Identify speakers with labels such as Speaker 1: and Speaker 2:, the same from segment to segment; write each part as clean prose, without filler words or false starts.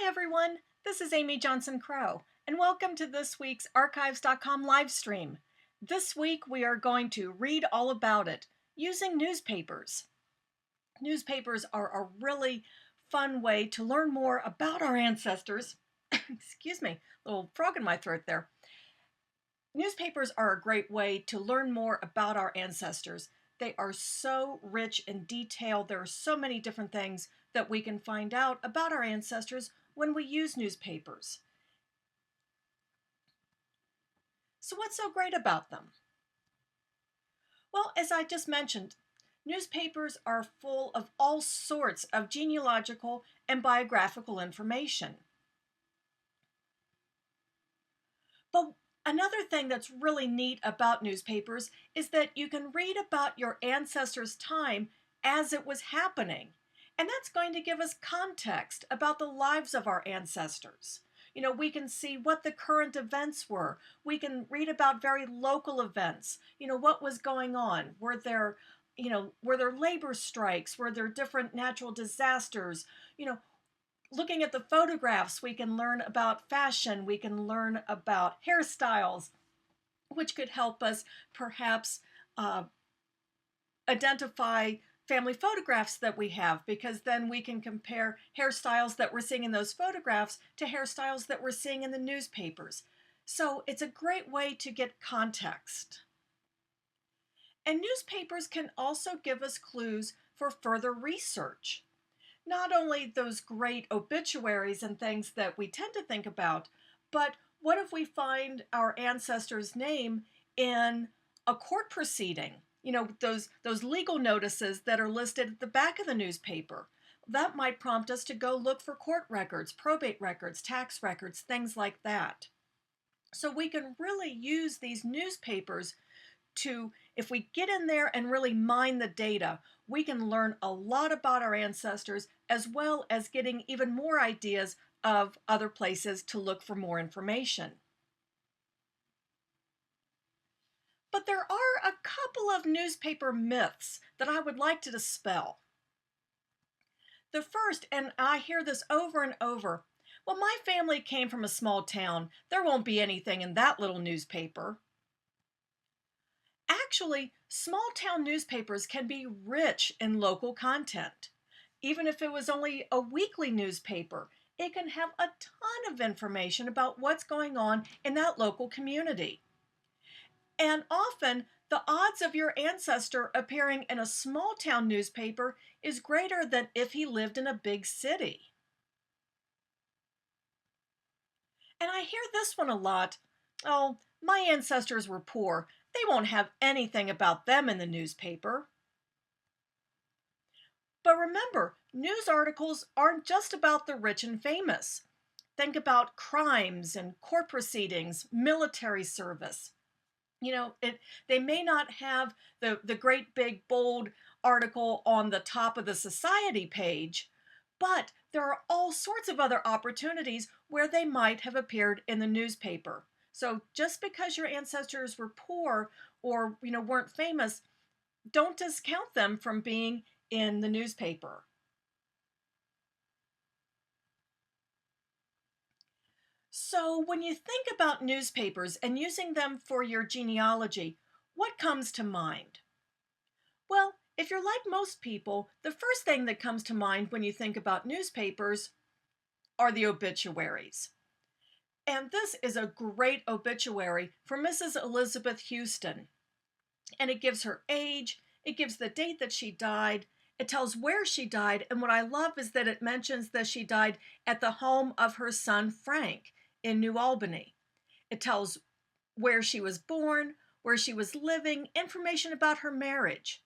Speaker 1: Hi everyone, this is Amy Johnson Crow, and welcome to this week's Archives.com live stream. This week we are going to read all about it using newspapers. Newspapers are a really fun way to learn more about our ancestors. Excuse me, little frog in my throat there. Newspapers are a great way to learn more about our ancestors. They are so rich in detail. There are so many different things that we can find out about our ancestors when we use newspapers. So what's so great about them? Well, as I just mentioned, newspapers are full of all sorts of genealogical and biographical information. But another thing that's really neat about newspapers is that you can read about your ancestors' time as it was happening. And that's going to give us context about the lives of our ancestors. We can see what the current events were. We can read about very local events. What was going on? Were there labor strikes? Were there different natural disasters? Looking at the photographs, we can learn about fashion, we can learn about hairstyles, which could help us perhaps identify family photographs that we have, because then we can compare hairstyles that we're seeing in those photographs to hairstyles that we're seeing in the newspapers. So it's a great way to get context. And newspapers can also give us clues for further research. Not only those great obituaries and things that we tend to think about, but what if we find our ancestor's name in a court proceeding? Those legal notices that are listed at the back of the newspaper. That might prompt us to go look for court records, probate records, tax records, things like that. So we can really use these newspapers to, if we get in there and really mine the data, we can learn a lot about our ancestors, as well as getting even more ideas of other places to look for more information. But there are a couple of newspaper myths that I would like to dispel. The first, and I hear this over and over, well, my family came from a small town. There won't be anything in that little newspaper. Actually, small town newspapers can be rich in local content. Even if it was only a weekly newspaper, it can have a ton of information about what's going on in that local community. And often, the odds of your ancestor appearing in a small town newspaper is greater than if he lived in a big city. And I hear this one a lot. Oh, my ancestors were poor. They won't have anything about them in the newspaper. But remember, news articles aren't just about the rich and famous. Think about crimes and court proceedings, military service. They may not have the great big bold article on the top of the society page, but there are all sorts of other opportunities where they might have appeared in the newspaper. So just because your ancestors were poor or weren't famous, don't discount them from being in the newspaper. So when you think about newspapers and using them for your genealogy, what comes to mind? Well, if you're like most people, the first thing that comes to mind when you think about newspapers are the obituaries. And this is a great obituary for Mrs. Elizabeth Houston. And it gives her age, it gives the date that she died, it tells where she died, and what I love is that it mentions that she died at the home of her son Frank in New Albany. It tells where she was born, where she was living, information about her marriage,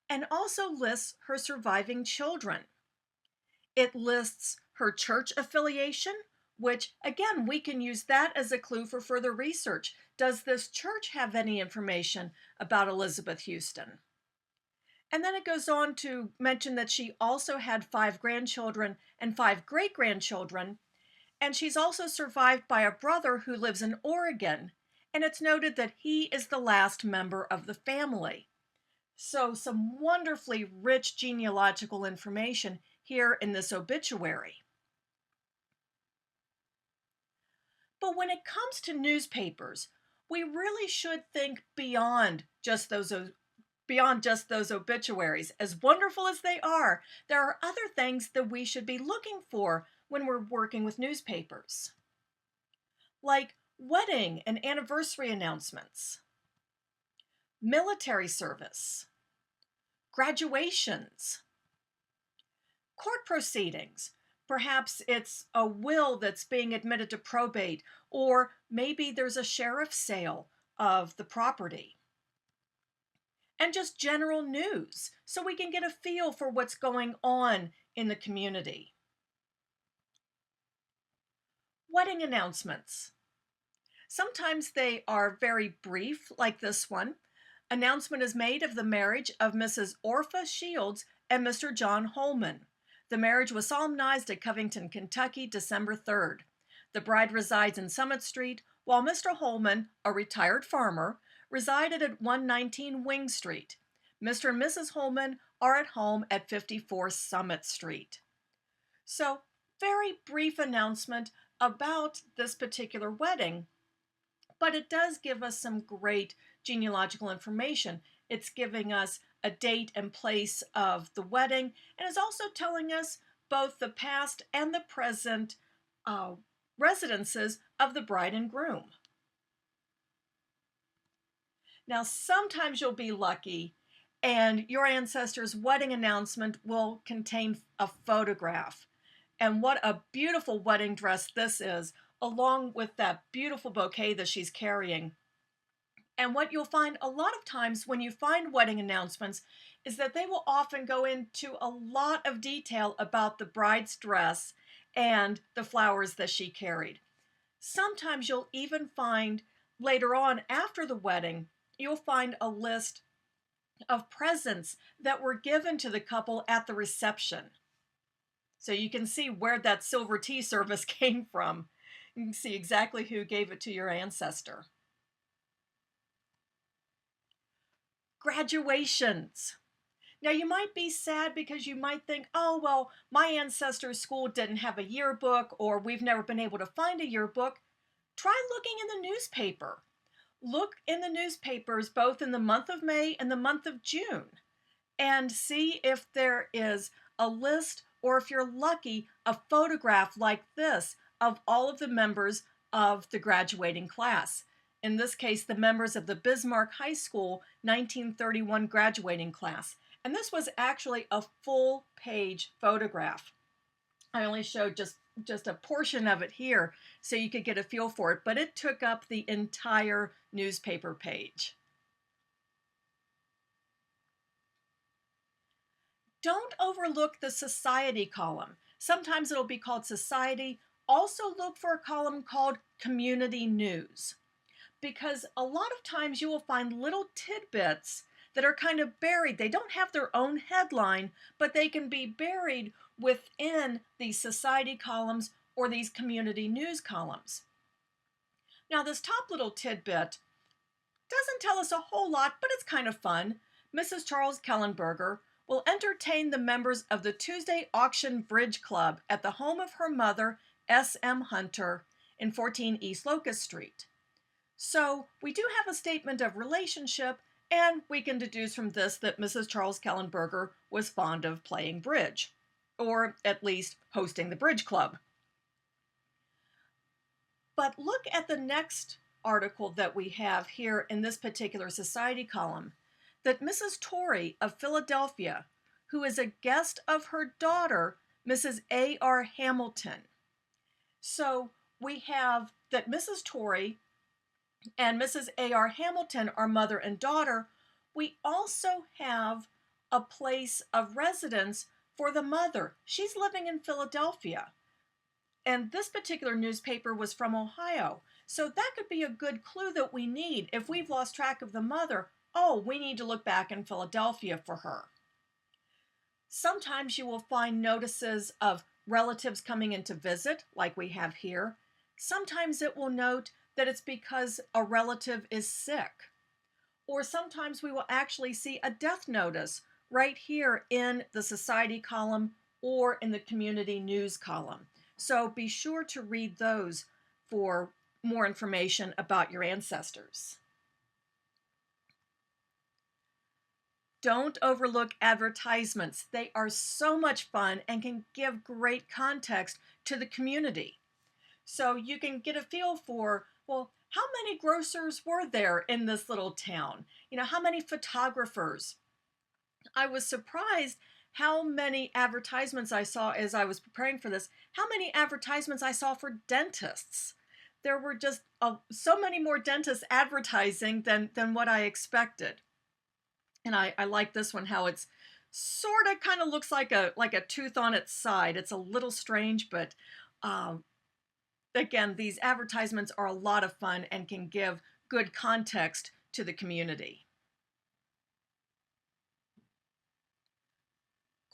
Speaker 1: and also lists her surviving children. It lists her church affiliation, which again, we can use that as a clue for further research. Does this church have any information about Elizabeth Houston? And then it goes on to mention that she also had 5 grandchildren and 5 great-grandchildren, and she's also survived by a brother who lives in Oregon, and it's noted that he is the last member of the family. So some wonderfully rich genealogical information here in this obituary. But when it comes to newspapers, we really should think beyond just those obituaries. As wonderful as they are, there are other things that we should be looking for when we're working with newspapers, like wedding and anniversary announcements, military service, graduations, court proceedings. Perhaps it's a will that's being admitted to probate, or maybe there's a sheriff's sale of the property. And just general news so we can get a feel for what's going on in the community. Wedding announcements. Sometimes they are very brief, like this one. Announcement is made of the marriage of Mrs. Orpha Shields and Mr. John Holman. The marriage was solemnized at Covington, Kentucky, December 3rd. The bride resides in Summit Street, while Mr. Holman, a retired farmer, resided at 119 Wing Street. Mr. and Mrs. Holman are at home at 54 Summit Street. So, very brief announcement about this particular wedding, but it does give us some great genealogical information. It's giving us a date and place of the wedding, and is also telling us both the past and the present residences of the bride and groom. Now, sometimes you'll be lucky and your ancestor's wedding announcement will contain a photograph. And what a beautiful wedding dress this is, along with that beautiful bouquet that she's carrying. And what you'll find a lot of times when you find wedding announcements is that they will often go into a lot of detail about the bride's dress and the flowers that she carried. Sometimes you'll even find later on after the wedding, you'll find a list of presents that were given to the couple at the reception. So you can see where that silver tea service came from. You can see exactly who gave it to your ancestor. Graduations. Now you might be sad because you might think, oh, well, my ancestor's school didn't have a yearbook, or we've never been able to find a yearbook. Try looking in the newspaper. Look in the newspapers both in the month of May and the month of June and see if there is a list, or if you're lucky, a photograph like this of all of the members of the graduating class. In this case, the members of the Bismarck High School 1931 graduating class. And this was actually a full page photograph. I only showed just a portion of it here so you could get a feel for it, but it took up the entire newspaper page. Don't overlook the society column. Sometimes it'll be called society. Also look for a column called community news, because a lot of times you will find little tidbits that are kind of buried. They don't have their own headline, but they can be buried within these society columns or these community news columns. Now, this top little tidbit doesn't tell us a whole lot, but it's kind of fun. Mrs. Charles Kellenberger will entertain the members of the Tuesday Auction Bridge Club at the home of her mother, S.M. Hunter, in 14 East Locust Street. So we do have a statement of relationship, and we can deduce from this that Mrs. Charles Kellenberger was fond of playing bridge, or at least hosting the bridge club. But look at the next article that we have here in this particular society column, that Mrs. Torrey of Philadelphia, who is a guest of her daughter, Mrs. A.R. Hamilton. So we have that Mrs. Torrey and Mrs. A.R. Hamilton are mother and daughter. We also have a place of residence for the mother. She's living in Philadelphia. And this particular newspaper was from Ohio. So that could be a good clue that we need. If we've lost track of the mother, oh, we need to look back in Philadelphia for her. Sometimes you will find notices of relatives coming in to visit, like we have here. Sometimes it will note that it's because a relative is sick. Or sometimes we will actually see a death notice right here in the society column or in the community news column. So be sure to read those for more information about your ancestors. Don't overlook advertisements. They are so much fun and can give great context to the community. So you can get a feel for, well, how many grocers were there in this little town? How many photographers? I was surprised how many advertisements I saw as I was preparing for this, how many advertisements I saw for dentists. There were just so many more dentists advertising than what I expected. And I like this one, how it's sort of kind of looks like a tooth on its side. It's a little strange, but um, again, these advertisements are a lot of fun and can give good context to the community.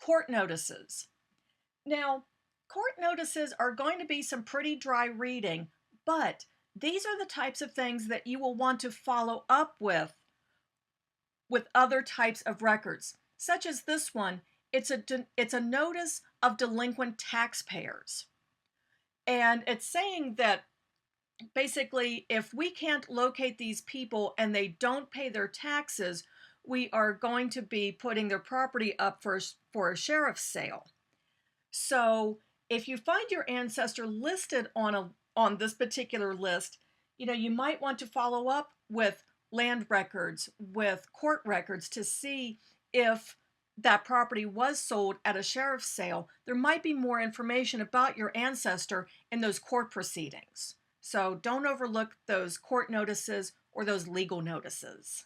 Speaker 1: Court notices. Now, court notices are going to be some pretty dry reading, but these are the types of things that you will want to follow up with other types of records, such as this one. It's a notice of delinquent taxpayers. And it's saying that basically, if we can't locate these people and they don't pay their taxes, we are going to be putting their property up for a sheriff's sale. So if you find your ancestor listed on this particular list, you might want to follow up with land records, with court records to see if that property was sold at a sheriff's sale. There might be more information about your ancestor in those court proceedings. So don't overlook those court notices or those legal notices.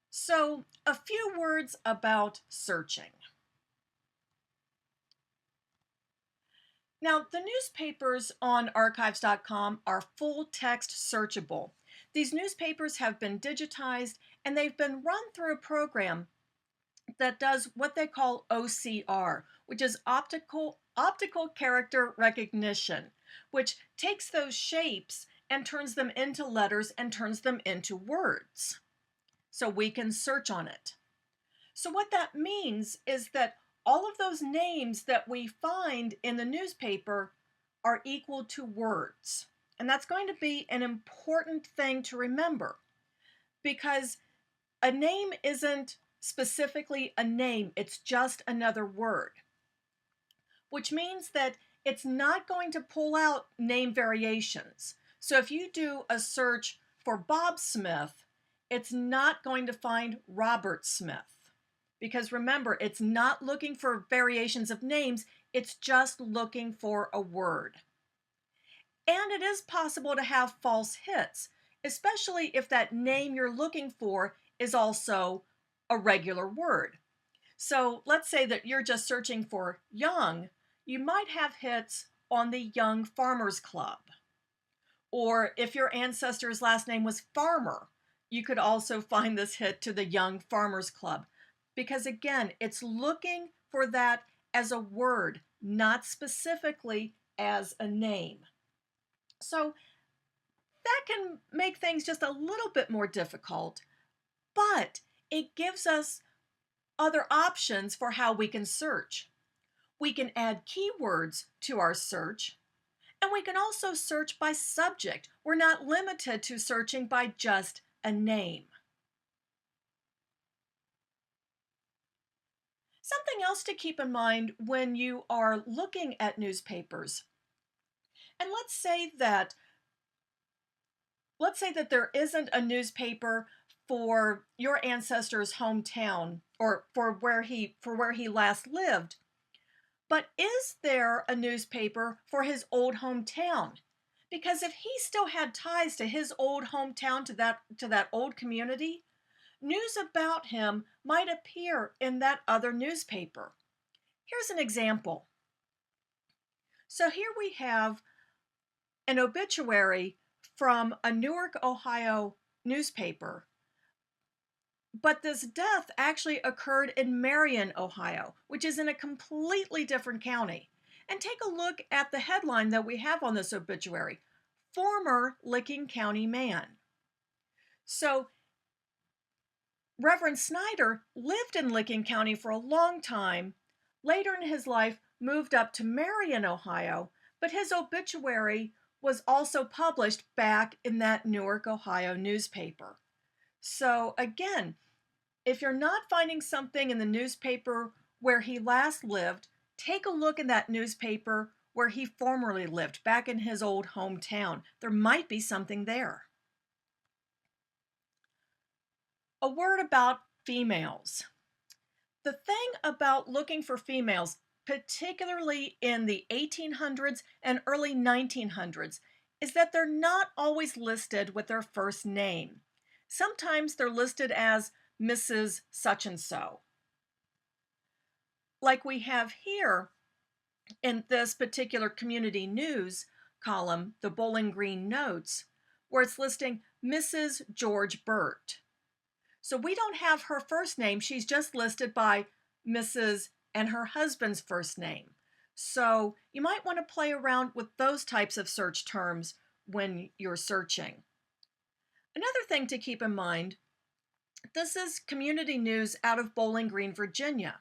Speaker 1: So a few words about searching. Now, the newspapers on archives.com are full text searchable. These newspapers have been digitized and they've been run through a program that does what they call OCR, which is optical character recognition, which takes those shapes and turns them into letters and turns them into words. So we can search on it. So what that means is that all of those names that we find in the newspaper are equal to words. And that's going to be an important thing to remember, because a name isn't specifically a name, it's just another word, which means that it's not going to pull out name variations. So if you do a search for Bob Smith, it's not going to find Robert Smith. Because remember, it's not looking for variations of names, it's just looking for a word. And it is possible to have false hits, especially if that name you're looking for is also a regular word. So let's say that you're just searching for young, you might have hits on the Young Farmers Club. Or if your ancestor's last name was Farmer, you could also find this hit to the Young Farmers Club. Because again, it's looking for that as a word, not specifically as a name. So that can make things just a little bit more difficult, but it gives us other options for how we can search. We can add keywords to our search, and we can also search by subject. We're not limited to searching by just a name. Something else to keep in mind when you are looking at newspapers, and let's say that there isn't a newspaper for your ancestor's hometown or for where he last lived, but is there a newspaper for his old hometown? Because if he still had ties to his old hometown, to that old community, news about him might appear in that other newspaper. Here's an example. So here we have an obituary from a Newark, Ohio newspaper, but this death actually occurred in Marion, Ohio, which is in a completely different county. And take a look at the headline that we have on this obituary: former Licking County man. So Reverend Snyder lived in Licking County for a long time. Later in his life, moved up to Marion, Ohio, but his obituary was also published back in that Newark, Ohio newspaper. So, again, if you're not finding something in the newspaper where he last lived, take a look in that newspaper where he formerly lived, back in his old hometown. There might be something there. A word about females. The thing about looking for females, particularly in the 1800s and early 1900s, is that they're not always listed with their first name. Sometimes they're listed as Mrs. Such and so. Like we have here in this particular community news column, the Bowling Green Notes, where it's listing Mrs. George Burt. So we don't have her first name. She's just listed by Mrs. and her husband's first name. So you might want to play around with those types of search terms when you're searching. Another thing to keep in mind, this is community news out of Bowling Green, Virginia,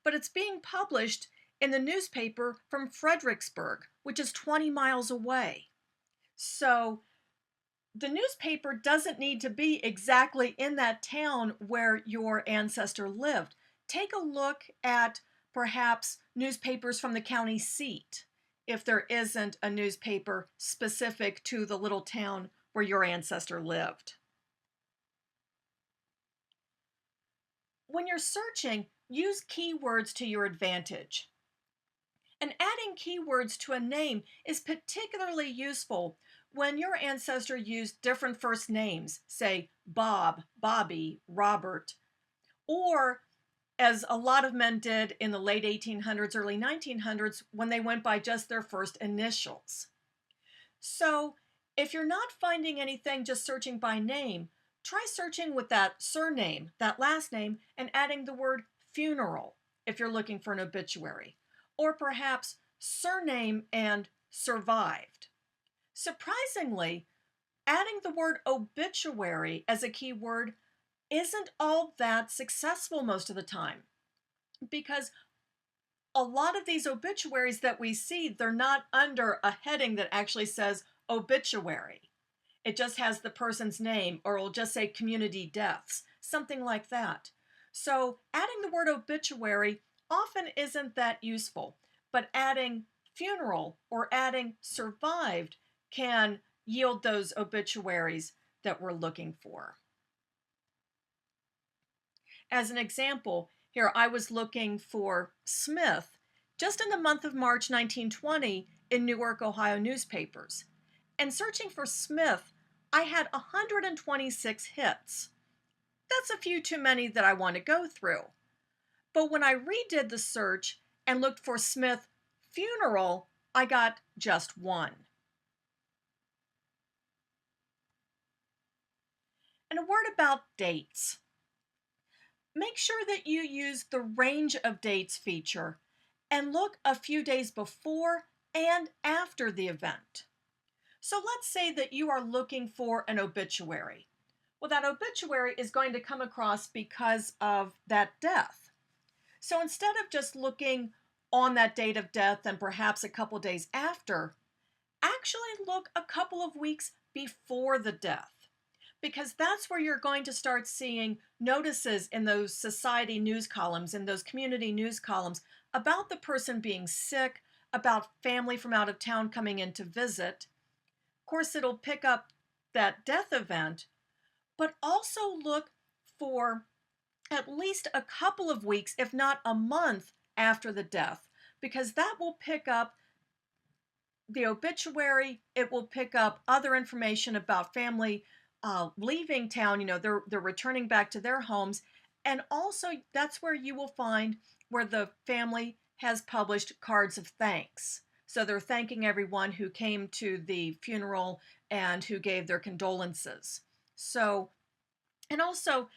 Speaker 1: but it's being published in the newspaper from Fredericksburg, which is 20 miles away. So the newspaper doesn't need to be exactly in that town where your ancestor lived. Take a look at perhaps newspapers from the county seat if there isn't a newspaper specific to the little town where your ancestor lived. When you're searching, use keywords to your advantage. And adding keywords to a name is particularly useful when your ancestor used different first names, say Bob, Bobby, Robert, or as a lot of men did in the late 1800s, early 1900s, when they went by just their first initials. So if you're not finding anything just searching by name, try searching with that surname, that last name, and adding the word funeral if you're looking for an obituary, or perhaps surname and survived. Surprisingly, adding the word obituary as a keyword isn't all that successful most of the time, because a lot of these obituaries that we see, they're not under a heading that actually says obituary. It just has the person's name, or it'll just say community deaths, something like that. So adding the word obituary often isn't that useful, but adding funeral or adding survived can yield those obituaries that we're looking for. As an example, here I was looking for Smith just in the month of March 1920 in Newark, Ohio newspapers. And searching for Smith, I had 126 hits. That's a few too many that I want to go through. But when I redid the search and looked for Smith funeral, I got just one. And a word about dates. Make sure that you use the range of dates feature and look a few days before and after the event. So let's say that you are looking for an obituary. Well, that obituary is going to come across because of that death. So instead of just looking on that date of death and perhaps a couple days after, actually look a couple of weeks before the death, because that's where you're going to start seeing notices in those society news columns, in those community news columns, about the person being sick, about family from out of town coming in to visit. Of course, it'll pick up that death event, but also look for at least a couple of weeks, if not a month after the death, because that will pick up the obituary. It will pick up other information about family leaving town. They're returning back to their homes, and also that's where you will find where the family has published cards of thanks. So they're thanking everyone who came to the funeral and who gave their condolences. So, and also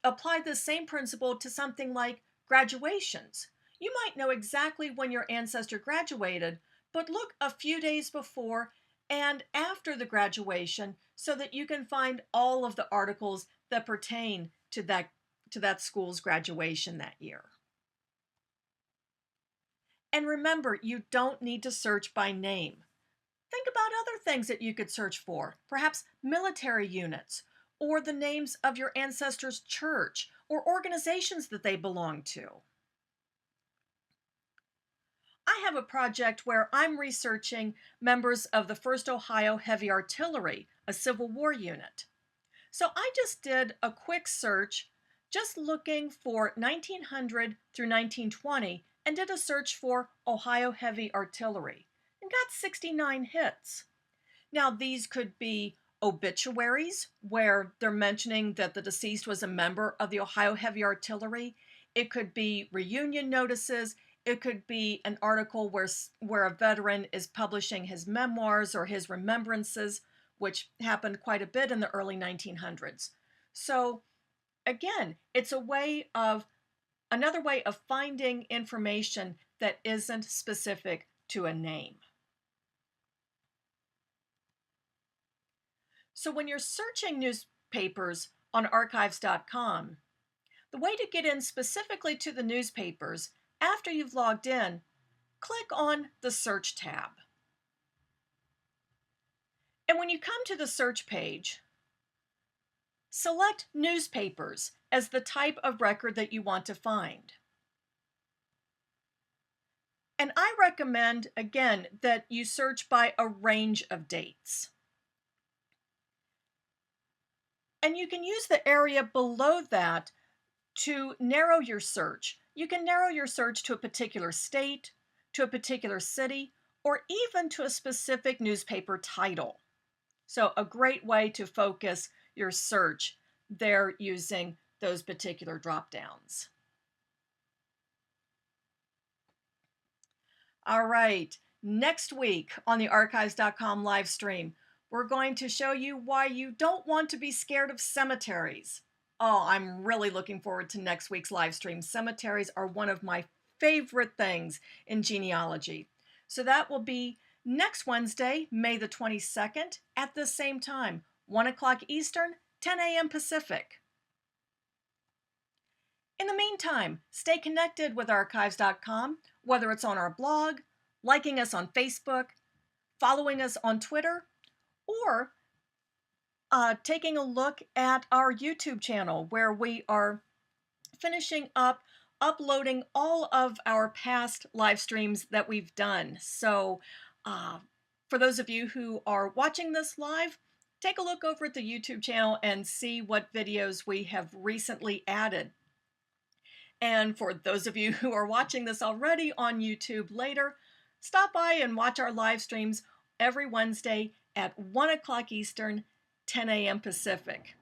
Speaker 1: apply the same principle to something like graduations. You might know exactly when your ancestor graduated, but look a few days before and after the graduation so that you can find all of the articles that pertain to that school's graduation that year. And remember, you don't need to search by name. Think about other things that you could search for, perhaps military units, or the names of your ancestors' church or organizations that they belong to. I have a project where I'm researching members of the 1st Ohio Heavy Artillery, a Civil War unit. So I just did a quick search, just looking for 1900 through 1920, and did a search for Ohio Heavy Artillery and got 69 hits. Now, these could be obituaries where they're mentioning that the deceased was a member of the Ohio Heavy Artillery. It could be reunion notices. It could be an article where a veteran is publishing his memoirs or his remembrances, which happened quite a bit in the early 1900s. So, again, it's another way of finding information that isn't specific to a name. So when you're searching newspapers on archives.com, the way to get in specifically to the newspapers after you've logged in, click on the search tab. And when you come to the search page, select newspapers as the type of record that you want to find. And I recommend, again, that you search by a range of dates. And you can use the area below that to narrow your search. You can narrow your search to a particular state, to a particular city, or even to a specific newspaper title. So a great way to focus your search there using those particular drop downs. All right, next week on the archives.com live stream, we're going to show you why you don't want to be scared of cemeteries. Oh, I'm really looking forward to next week's live stream. Cemeteries are one of my favorite things in genealogy. So that will be next Wednesday, May the 22nd, at the same time, 1 o'clock Eastern, 10 a.m. Pacific. In the meantime, stay connected with archives.com, whether it's on our blog, liking us on Facebook, following us on Twitter, or taking a look at our YouTube channel where we are finishing up uploading all of our past live streams that we've done. So for those of you who are watching this live, take a look over at the YouTube channel and see what videos we have recently added. And for those of you who are watching this already on YouTube later, stop by and watch our live streams every Wednesday at 1 o'clock Eastern, 10 a.m. Pacific.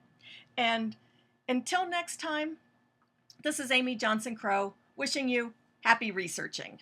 Speaker 1: And until next time, this is Amy Johnson Crow wishing you happy researching.